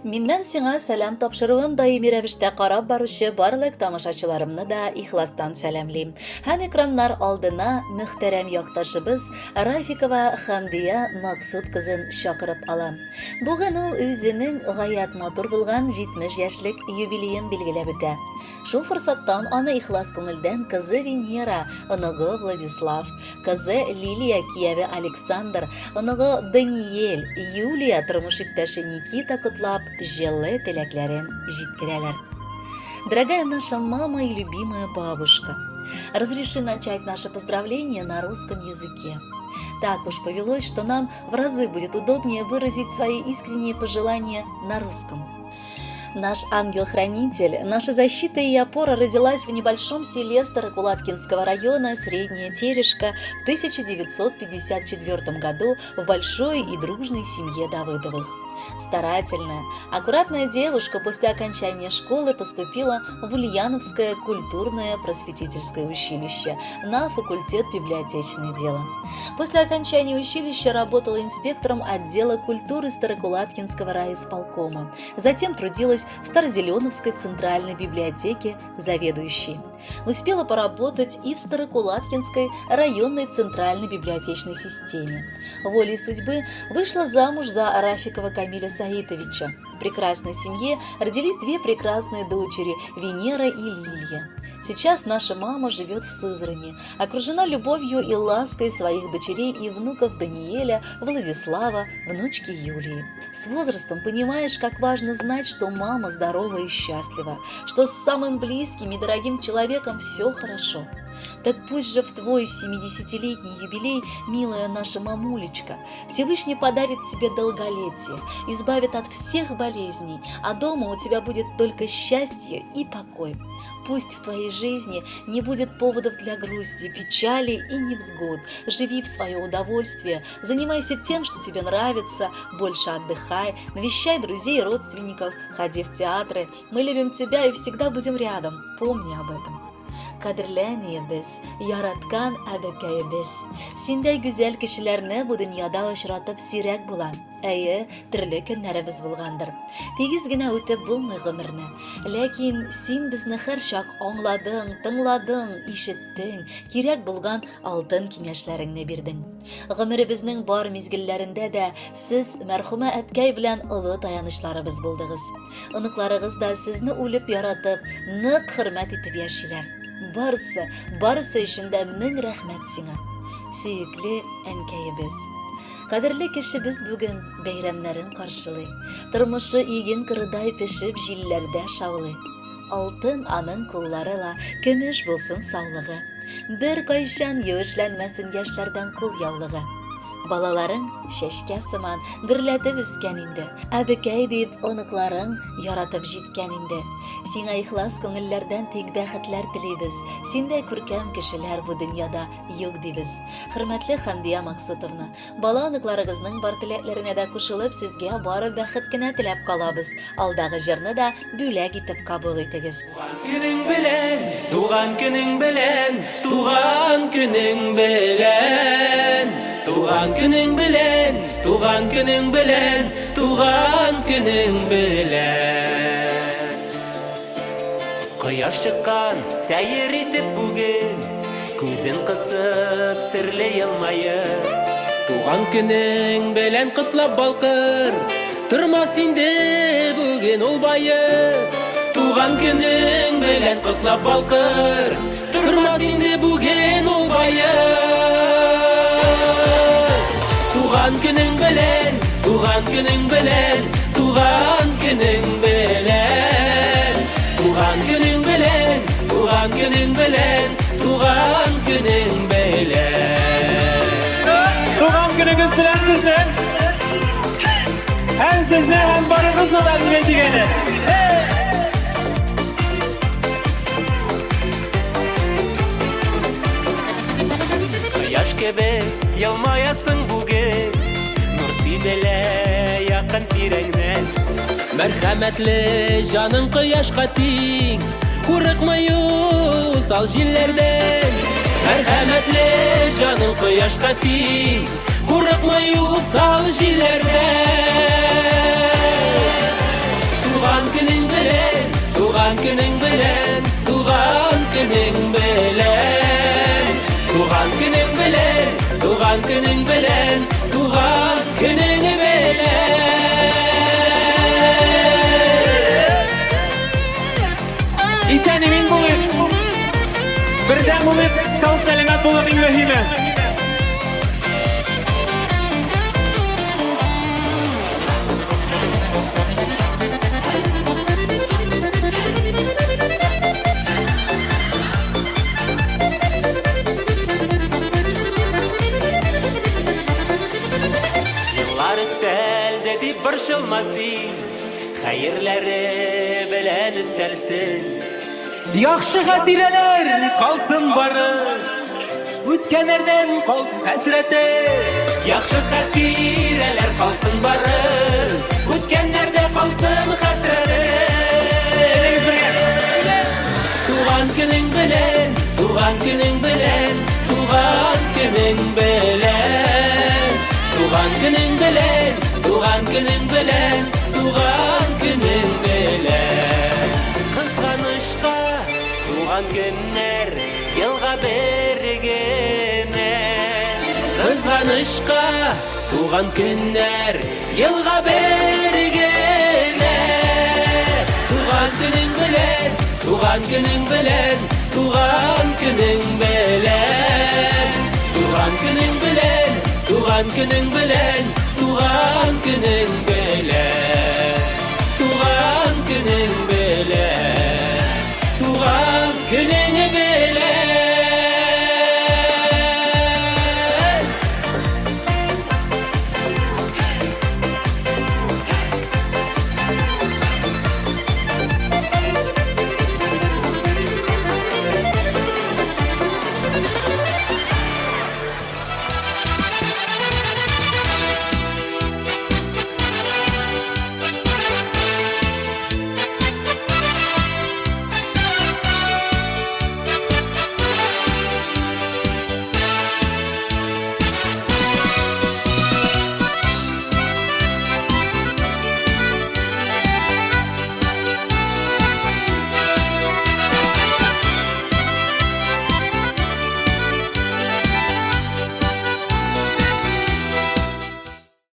Миннән сиңа сәлам тапшыруын даими рәвештә карап баручы барлык тамашачыларымны да ихластан сәламлим. Һәм экраннар алдына мөхтәрәм якташыбыз Рафикова Хәмдия Максут кызын чакырып алам. Бүген ул үзенең гаять матур булган 70 яшьлек юбилеен билгеләп үтә. Шул форсаттан аны ихлас күңелдән кызы Венера, оныгы Владислав, кызы Лилия, кияве Александр, оныгы Даниэль, Юлия, тормыш иптәше Никита котлап җылы теләкләрен җиткерәләр. Дорогая наша мама и любимая бабушка, разреши начать наше поздравление на русском языке. Так уж повелось, что нам в разы будет удобнее выразить свои искренние пожелания на русском. Наш ангел-хранитель, наша защита и опора родилась в небольшом селе Старокулаткинского района Средняя Терешка в 1954 году в большой и дружной семье Давыдовых. Старательная, аккуратная девушка после окончания школы поступила в Ульяновское культурное просветительское училище на факультет библиотечное дело. После окончания училища работала инспектором отдела культуры Старокулаткинского райисполкома. Затем трудилась в Старозеленовской центральной библиотеке заведующей. Успела поработать и в Старокулаткинской районной центральной библиотечной системе. Волей судьбы вышла замуж за Рафикова Камиля Саитовича. В прекрасной семье родились две прекрасные дочери – Венера и Лилия. Сейчас наша мама живет в Сызрани, окружена любовью и лаской своих дочерей и внуков Даниэля, Владислава, внучки Юлии. С возрастом понимаешь, как важно знать, что мама здорова и счастлива, что с самым близким и дорогим человеком все хорошо. Так пусть же в твой 70-летний юбилей, милая наша мамулечка, Всевышний подарит тебе долголетие, избавит от всех болезней, а дома у тебя будет только счастье и покой. Пусть в твоей жизни не будет поводов для грусти, печали и невзгод. Живи в свое удовольствие, занимайся тем, что тебе нравится, больше отдыхай, навещай друзей и родственников, ходи в театры. Мы любим тебя и всегда будем рядом. Помни об этом. Кадерләнебез, яраткан әбекәебез. Синдәй гүзәл кешеләрне бу дөньяда очратып сирәк була. Әйе, төрле көннәребез булгандыр. Тигез генә үтеп булмый гомерне. Ләкин син безне һәрчак аңладың, тыңладың, ишеттең, кирәк булган алтын киңәшләреңне бирдең. Гомеребезнең бар мизгелләрендә дә сез мәрхүмә әткәй белән олы таянычларыбыз булдыгыз. Оныкларыгыз да сезне үлеп яратып, нык хөрмәт итеп яшиләр. Барысы өчен дә мең рәхмәт сиңа. Сөекле әнкәебез. Кадерле кешебез бүген бәйрәмнәрен каршылый. Тормышы иген кырыдай пешеп җилләрдә шаулый. Алтын аның куллары ла, көмеш булсын саулыгы. Бер кайчан юешләнмәсен яшьләрдән кул яулыгы. Балаларың шәшкә сыман гөрләтеп үскән инде. Әбекәй дип оныкларың яратып җиткән инде. Сиңа ихлас күңелләрдән тик бәхетләр телибез. Синдә күркәм кешеләр бу дөньяда юк дибез. Хөрмәтле Хәмдия Максутовна, бала оныкларыгызның бар теләкләренә дә кушылып, сезгә бары бәхет кенә теләп калабыз. Алдагы җырны да бүләк итеп кабул итегез. Туган көнең белән, туган көнең белән, туган көнең белән, туган көнең белән, туган көнең белән. Кояш чыккан сәер итеп бүген, күзен кысып серле елмаеп. Туган көнең белән котлап балкыр, тормас инде бүген ул байып. Туган көнең белән котлап балкыр, тормас инде бүген ул байып. Туган көнең белән, туган көнең белән, туган көнең белән, туган көнең белән, туган көнең белән, туган көнең белән. Туган көнегез белән сезне, һәм сезне һәм барыгызны да дигәне. Кояш кебек елмаясың бүген, нур сибелә якын тирәңнән. Мәрхәмәтле җаның кояшка тиң, курыкмый усал җилләрдән. Мәрхәмәтле җаның кояшка тиң, курыкмый усал җилләрдән. туган көнең белән, туган көнең белән, туган көнең белән, туган көнең белән, туган көнең белән. Исән-имин булыйк. Бердәм булыйк, сау-сәламәт булыйк иң мөһиме. Yıllar üstelde diп борчылмасын, хәерләре белән өстәлсен. Яхшы хатирәләр калсын бары, үткәннәрдән калсын хәсрәте. Яхшы хатирәләр калсын бары, үткәннәрдә калсын хәсрәте. Туган көнең белән, туган көнең белән, туган көнең белән, туган көнең белән, туган көнең белән, туган көнең белән. Кызганычка туган көннәр елга бер генә. Кызганычка туган көннәр елга бер генә. Туган көнең белән, туган көнең белән, туган көнең белән, туган көнең белән, туган көнең белән, туган көнең белән, туган көнең белән, туган көнең белән.